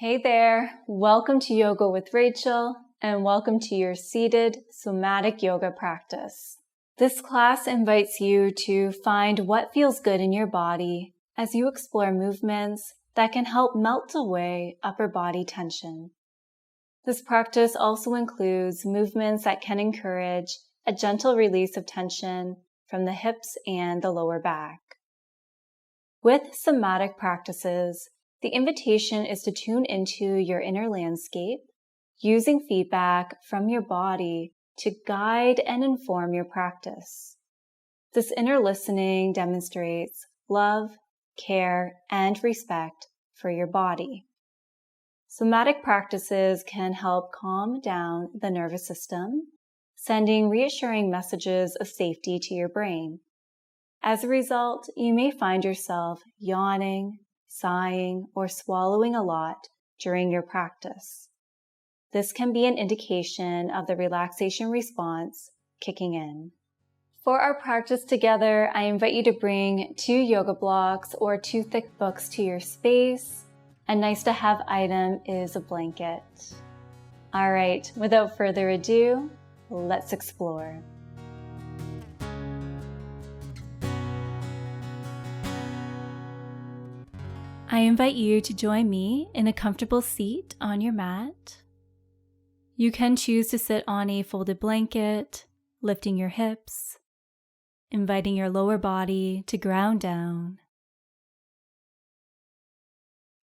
Hey there, welcome to Yoga with Rachel, and welcome to your Seated Somatic Yoga practice. This class invites you to find what feels good in your body as you explore movements that can help melt away upper body tension. This practice also includes movements that can encourage a gentle release of tension from the hips and the lower back. With somatic practices, the invitation is to tune into your inner landscape, using feedback from your body to guide and inform your practice. This inner listening demonstrates love, care, and respect for your body. Somatic practices can help calm down the nervous system, sending reassuring messages of safety to your brain. As a result, you may find yourself yawning, sighing, or swallowing a lot during your practice. This can be an indication of the relaxation response kicking in. For our practice together, I invite you to bring 2 yoga blocks or 2 thick books to your space. A nice to have item is a blanket. All right, without further ado, let's explore. I invite you to join me in a comfortable seat on your mat. You can choose to sit on a folded blanket, lifting your hips, inviting your lower body to ground down.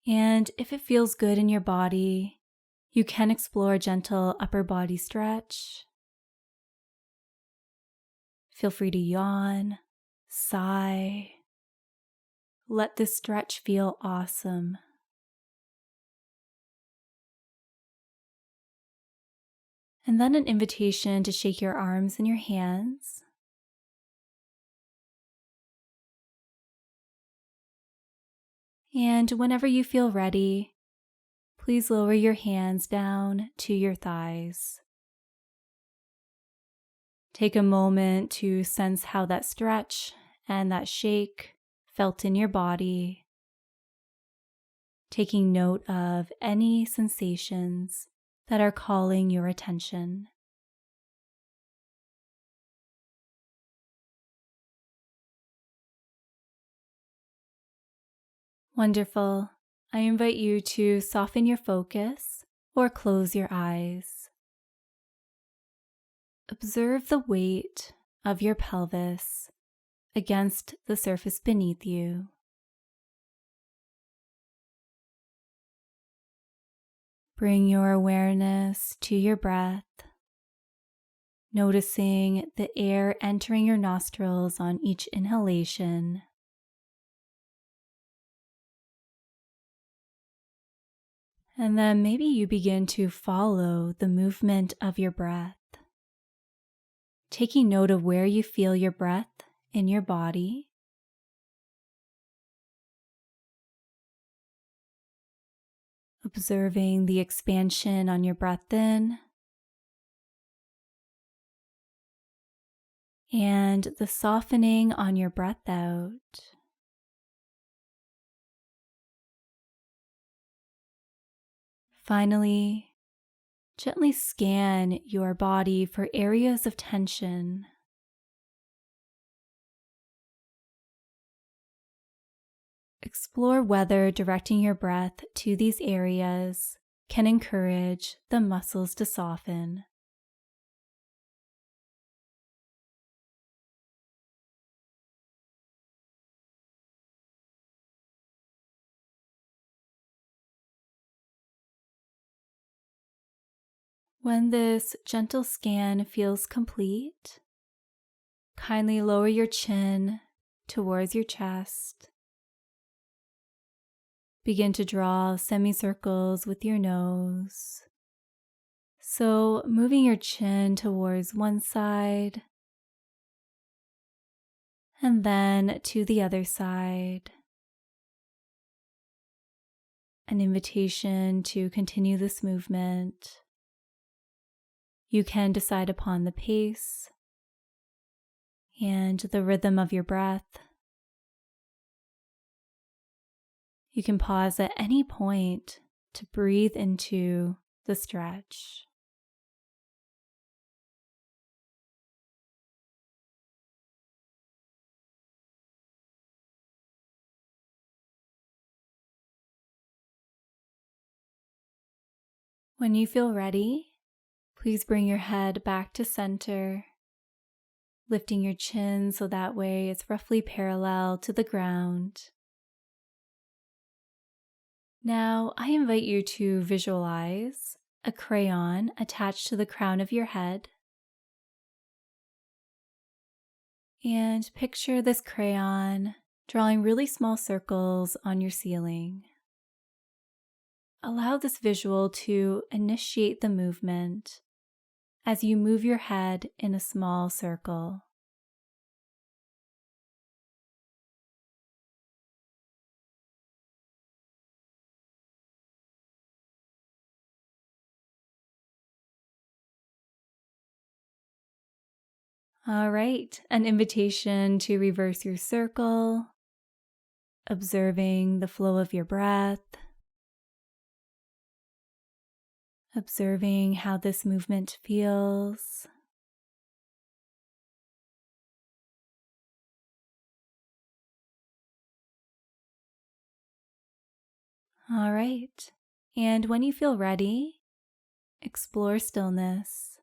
And if it feels good in your body, you can explore a gentle upper body stretch. Feel free to yawn, sigh. Let this stretch feel awesome. And then an invitation to shake your arms and your hands. And whenever you feel ready, please lower your hands down to your thighs. Take a moment to sense how that stretch and that shake felt in your body, taking note of any sensations that are calling your attention. Wonderful. I invite you to soften your focus or close your eyes. Observe the weight of your pelvis against the surface beneath you. Bring your awareness to your breath, noticing the air entering your nostrils on each inhalation. And then maybe you begin to follow the movement of your breath, taking note of where you feel your breath in your body. Observing the expansion on your breath in and the softening on your breath out. Finally, gently scan your body for areas of tension. Explore whether directing your breath to these areas can encourage the muscles to soften. When this gentle scan feels complete, kindly lower your chin towards your chest. Begin to draw semicircles with your nose. So moving your chin towards one side and then to the other side. An invitation to continue this movement. You can decide upon the pace and the rhythm of your breath. You can pause at any point to breathe into the stretch. When you feel ready, please bring your head back to center, lifting your chin so that way it's roughly parallel to the ground. Now, I invite you to visualize a crayon attached to the crown of your head, and picture this crayon drawing really small circles on your ceiling. Allow this visual to initiate the movement as you move your head in a small circle. All right, an invitation to reverse your circle, observing the flow of your breath, observing how this movement feels. All right, and when you feel ready, explore stillness,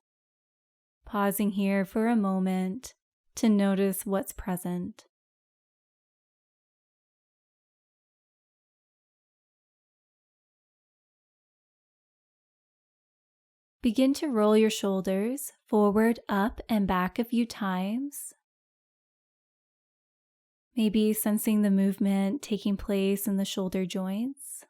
pausing here for a moment to notice what's present. Begin to roll your shoulders forward, up, and back a few times. Maybe sensing the movement taking place in the shoulder joints.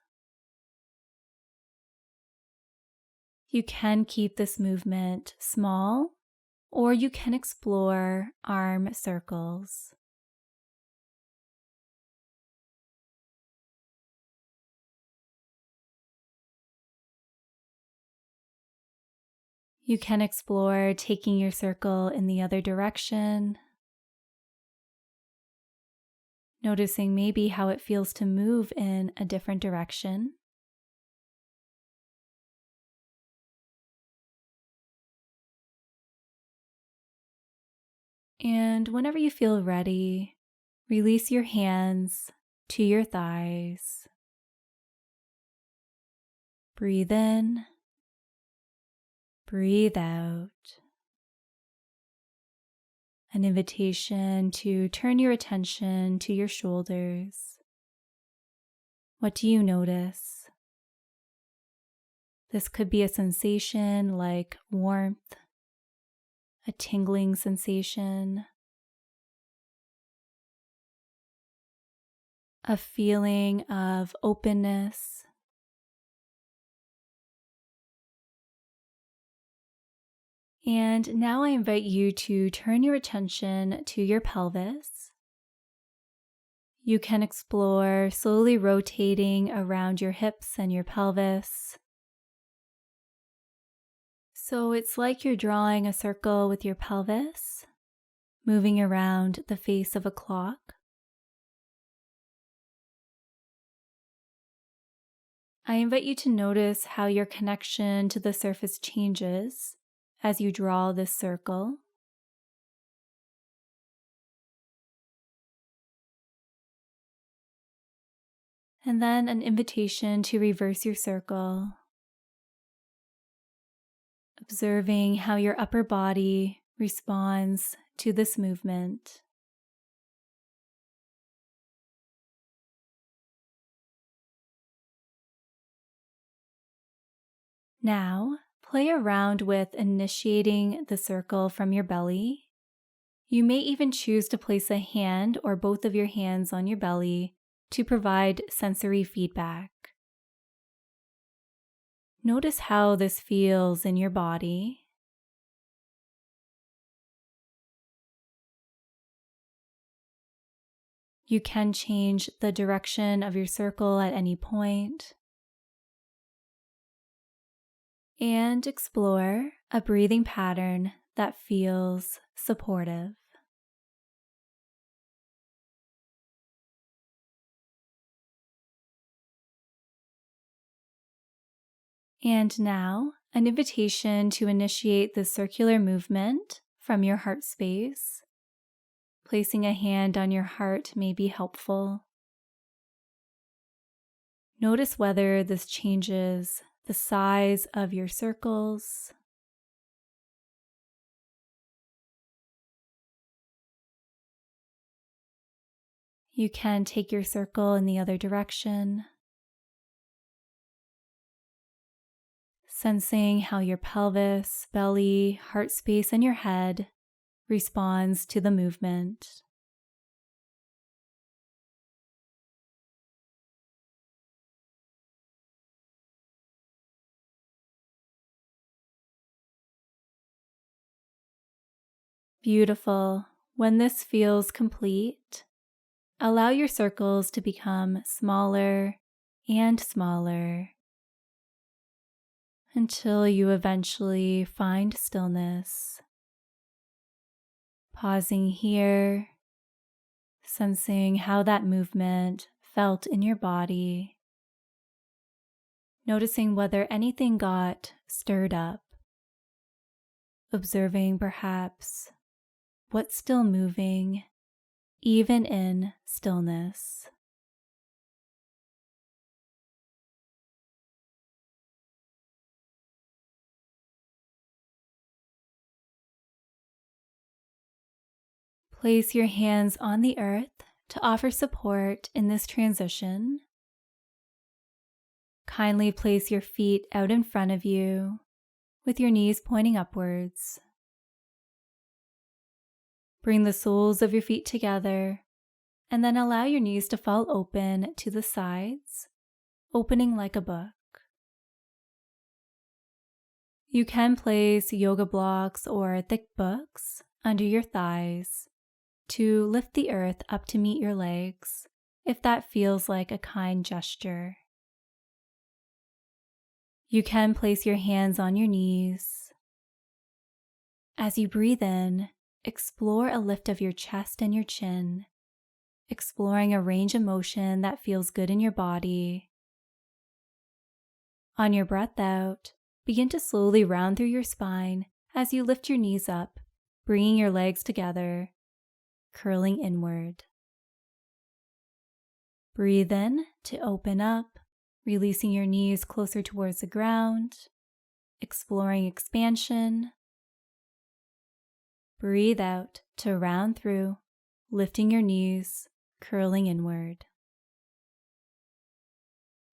You can keep this movement small, or you can explore arm circles. You can explore taking your circle in the other direction, noticing maybe how it feels to move in a different direction. And whenever you feel ready, release your hands to your thighs. Breathe in, breathe out. An invitation to turn your attention to your shoulders. What do you notice? This could be a sensation like warmth, a tingling sensation, a feeling of openness. And now I invite you to turn your attention to your pelvis. You can explore slowly rotating around your hips and your pelvis. So it's like you're drawing a circle with your pelvis, moving around the face of a clock. I invite you to notice how your connection to the surface changes as you draw this circle. And then an invitation to reverse your circle, observing how your upper body responds to this movement. Now, play around with initiating the circle from your belly. You may even choose to place a hand or both of your hands on your belly to provide sensory feedback. Notice how this feels in your body. You can change the direction of your circle at any point. And explore a breathing pattern that feels supportive. And now, an invitation to initiate the circular movement from your heart space. Placing a hand on your heart may be helpful. Notice whether this changes the size of your circles. You can take your circle in the other direction, sensing how your pelvis, belly, heart space, and your head responds to the movement. Beautiful. When this feels complete, allow your circles to become smaller and smaller until you eventually find stillness. Pausing here, sensing how that movement felt in your body. Noticing whether anything got stirred up. Observing perhaps what's still moving, even in stillness. Place your hands on the earth to offer support in this transition. Kindly place your feet out in front of you with your knees pointing upwards. Bring the soles of your feet together and then allow your knees to fall open to the sides, opening like a book. You can place yoga blocks or thick books under your thighs to lift the earth up to meet your legs if that feels like a kind gesture. You can place your hands on your knees. As you breathe in, explore a lift of your chest and your chin, exploring a range of motion that feels good in your body. On your breath out, begin to slowly round through your spine as you lift your knees up, bringing your legs together, curling inward. Breathe in to open up, releasing your knees closer towards the ground, exploring expansion. Breathe out to round through, lifting your knees, curling inward.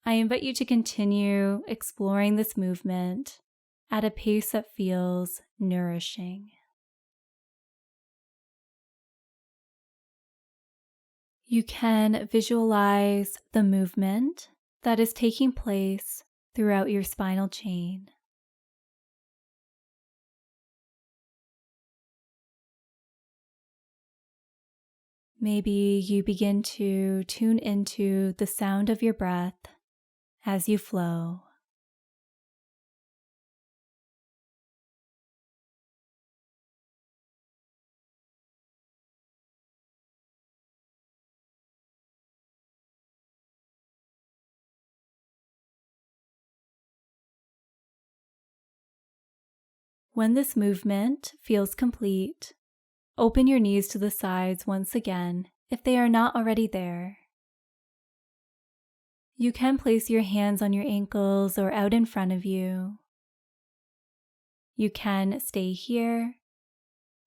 I invite you to continue exploring this movement at a pace that feels nourishing. You can visualize the movement that is taking place throughout your spinal chain. Maybe you begin to tune into the sound of your breath as you flow. When this movement feels complete, open your knees to the sides once again if they are not already there. You can place your hands on your ankles or out in front of you. You can stay here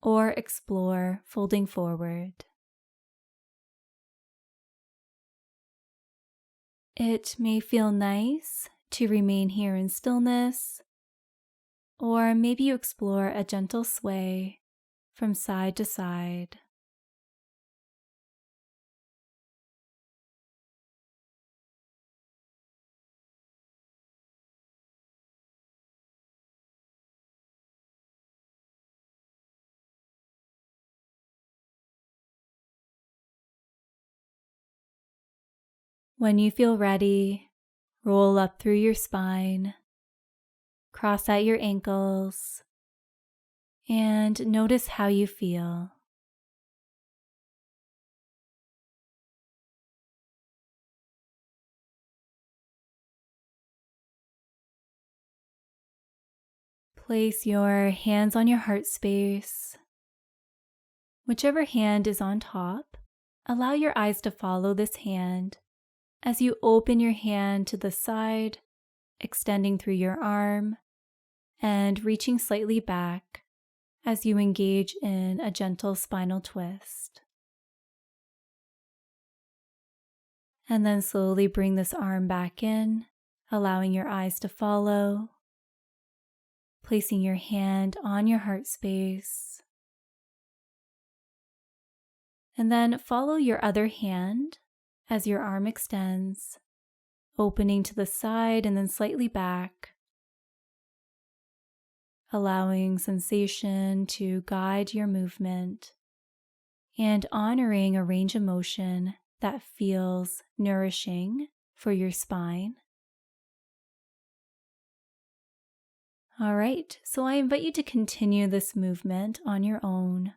or explore folding forward. It may feel nice to remain here in stillness, or maybe you explore a gentle sway from side to side. When you feel ready, roll up through your spine, cross out your ankles, and notice how you feel. Place your hands on your heart space. Whichever hand is on top, allow your eyes to follow this hand as you open your hand to the side, extending through your arm and reaching slightly back as you engage in a gentle spinal twist. And then slowly bring this arm back in, allowing your eyes to follow, placing your hand on your heart space. And then follow your other hand as your arm extends, opening to the side and then slightly back, allowing sensation to guide your movement and honoring a range of motion that feels nourishing for your spine. All right, so I invite you to continue this movement on your own,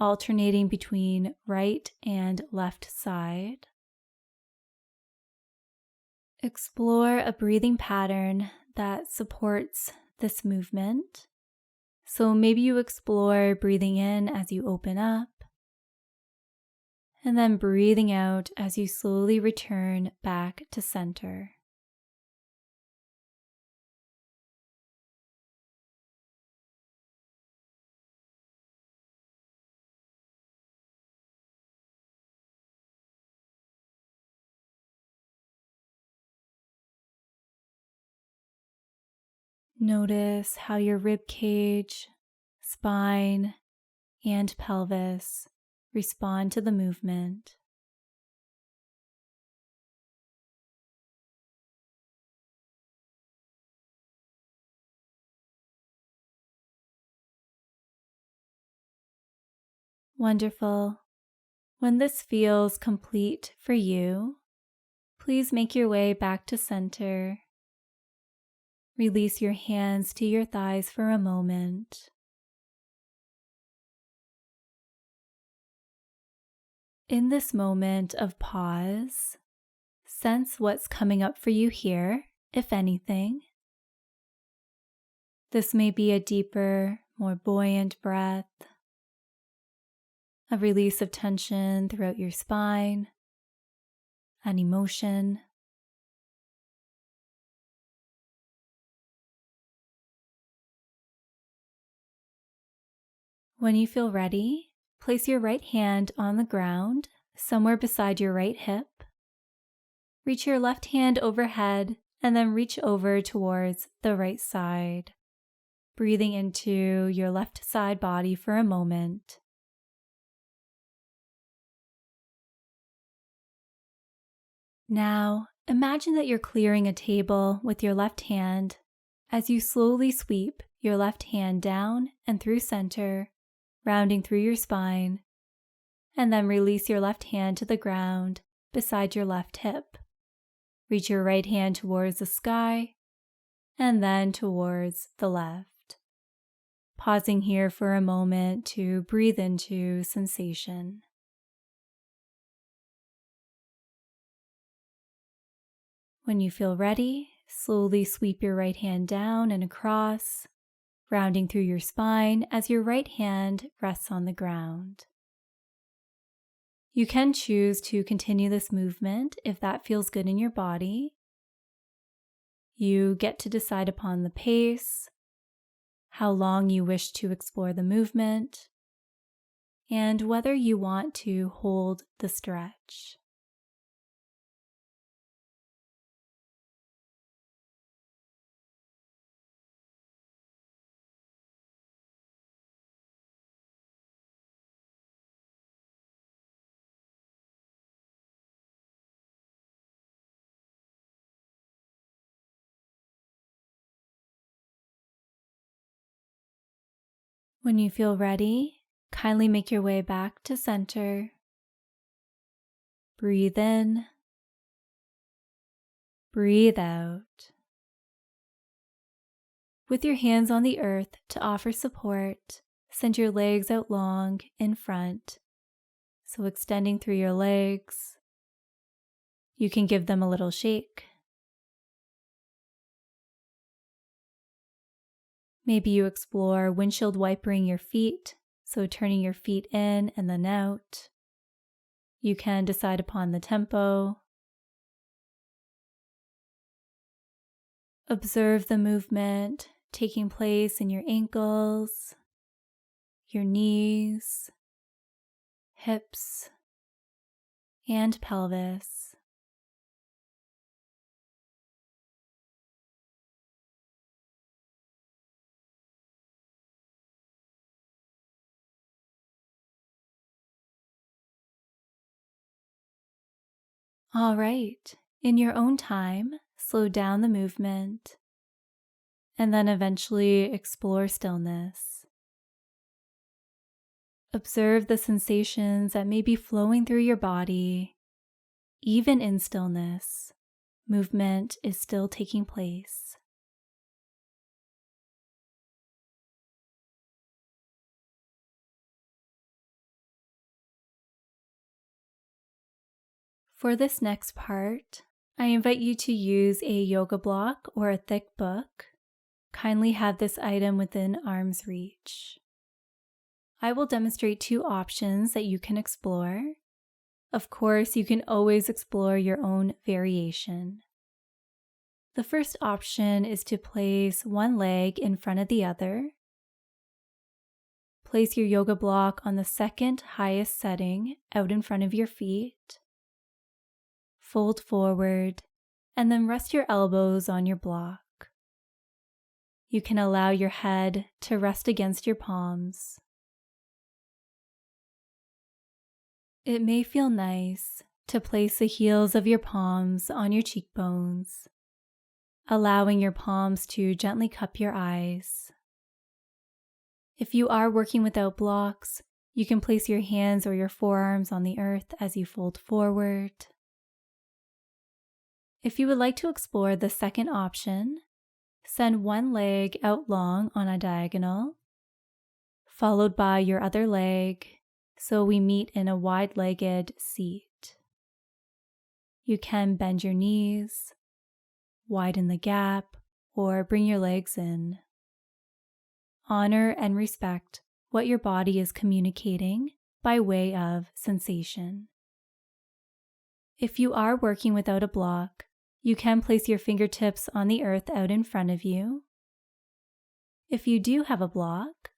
alternating between right and left side. Explore a breathing pattern that supports this movement. So maybe you explore breathing in as you open up, and then breathing out as you slowly return back to center. Notice how your rib cage, spine, and pelvis respond to the movement. Wonderful. When this feels complete for you, please make your way back to center. Release your hands to your thighs for a moment. In this moment of pause, sense what's coming up for you here, if anything. This may be a deeper, more buoyant breath, a release of tension throughout your spine, an emotion. When you feel ready, place your right hand on the ground, somewhere beside your right hip. Reach your left hand overhead and then reach over towards the right side, breathing into your left side body for a moment. Now, imagine that you're clearing a table with your left hand as you slowly sweep your left hand down and through center, rounding through your spine, and then release your left hand to the ground beside your left hip. Reach your right hand towards the sky and then towards the left. Pausing here for a moment to breathe into sensation. When you feel ready, slowly sweep your right hand down and across, rounding through your spine as your right hand rests on the ground. You can choose to continue this movement if that feels good in your body. You get to decide upon the pace, how long you wish to explore the movement, and whether you want to hold the stretch. When you feel ready, kindly make your way back to center. Breathe in. Breathe out. With your hands on the earth to offer support, send your legs out long in front. So extending through your legs. You can give them a little shake. Maybe you explore windshield wipering your feet, so turning your feet in and then out. You can decide upon the tempo. Observe the movement taking place in your ankles, your knees, hips, and pelvis. All right, in your own time, slow down the movement and then eventually explore stillness. Observe the sensations that may be flowing through your body. Even in stillness, movement is still taking place. For this next part, I invite you to use a yoga block or a thick book. Kindly have this item within arm's reach. I will demonstrate 2 options that you can explore. Of course, you can always explore your own variation. The first option is to place one leg in front of the other. Place your yoga block on the second highest setting out in front of your feet. Fold forward, and then rest your elbows on your block. You can allow your head to rest against your palms. It may feel nice to place the heels of your palms on your cheekbones, allowing your palms to gently cup your eyes. If you are working without blocks, you can place your hands or your forearms on the earth as you fold forward. If you would like to explore the second option, send one leg out long on a diagonal, followed by your other leg, so we meet in a wide-legged seat. You can bend your knees, widen the gap, or bring your legs in. Honor and respect what your body is communicating by way of sensation. If you are working without a block, you can place your fingertips on the earth out in front of you. If you do have a block,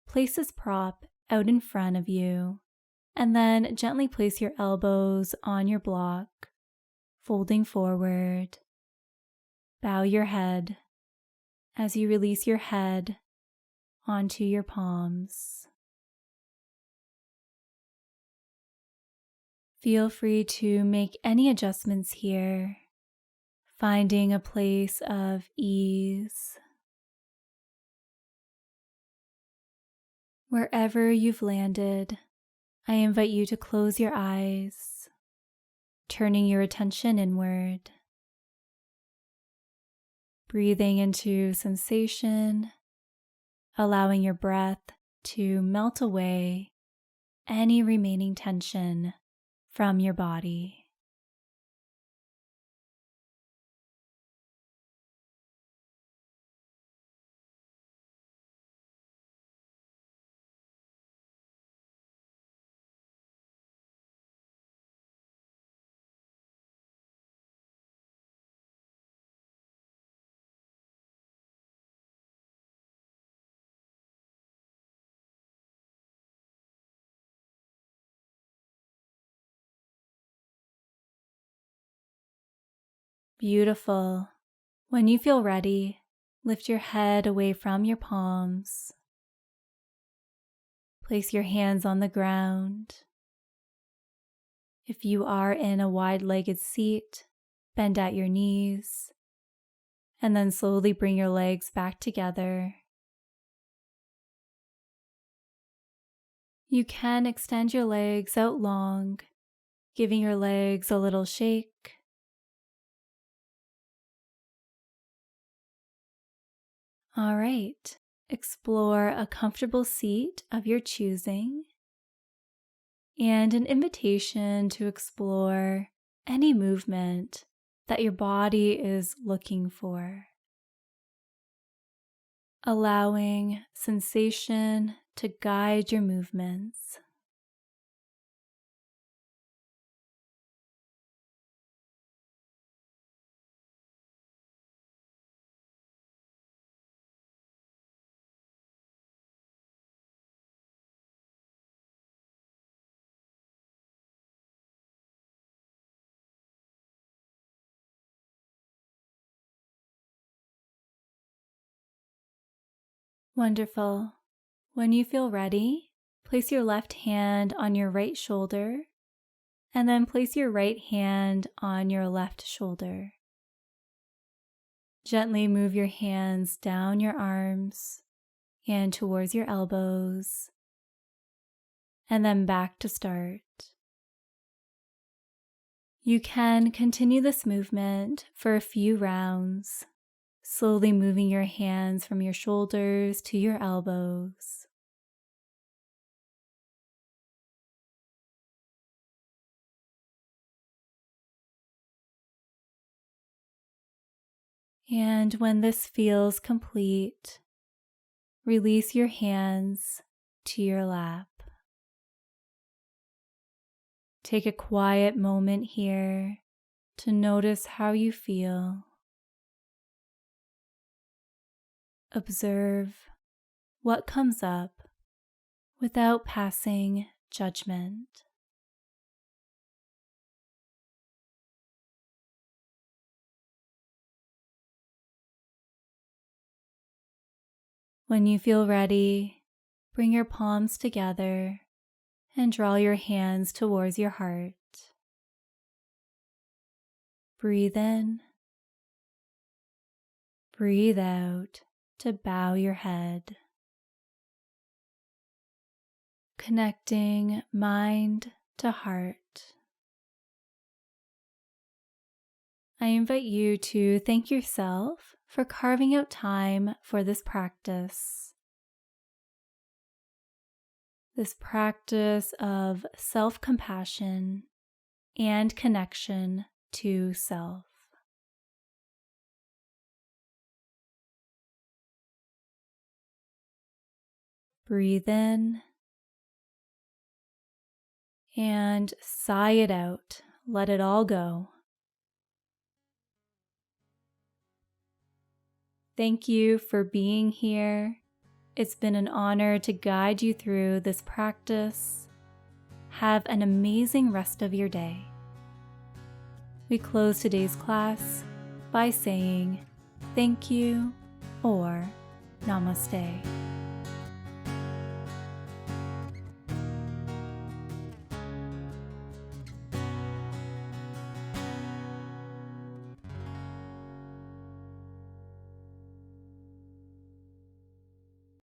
place this prop out in front of you, and then gently place your elbows on your block, folding forward. Bow your head as you release your head onto your palms. Feel free to make any adjustments here, finding a place of ease. Wherever you've landed, I invite you to close your eyes, turning your attention inward. Breathing into sensation, allowing your breath to melt away any remaining tension from your body. Beautiful. When you feel ready, lift your head away from your palms. Place your hands on the ground. If you are in a wide-legged seat, bend at your knees, and then slowly bring your legs back together. You can extend your legs out long, giving your legs a little shake. All right, explore a comfortable seat of your choosing and an invitation to explore any movement that your body is looking for. allowing sensation to guide your movements. Wonderful. When you feel ready, place your left hand on your right shoulder and then place your right hand on your left shoulder. Gently move your hands down your arms and towards your elbows, and then back to start. You can continue this movement for a few rounds, slowly moving your hands from your shoulders to your elbows. And when this feels complete, release your hands to your lap. Take a quiet moment here to notice how you feel. Observe what comes up without passing judgment. When you feel ready, bring your palms together and draw your hands towards your heart. Breathe in, breathe out to bow your head. Connecting mind to heart. I invite you to thank yourself for carving out time for this practice. This practice of self-compassion and connection to self. Breathe in and sigh it out. Let it all go. Thank you for being here. It's been an honor to guide you through this practice. Have an amazing rest of your day. We close today's class by saying thank you or namaste.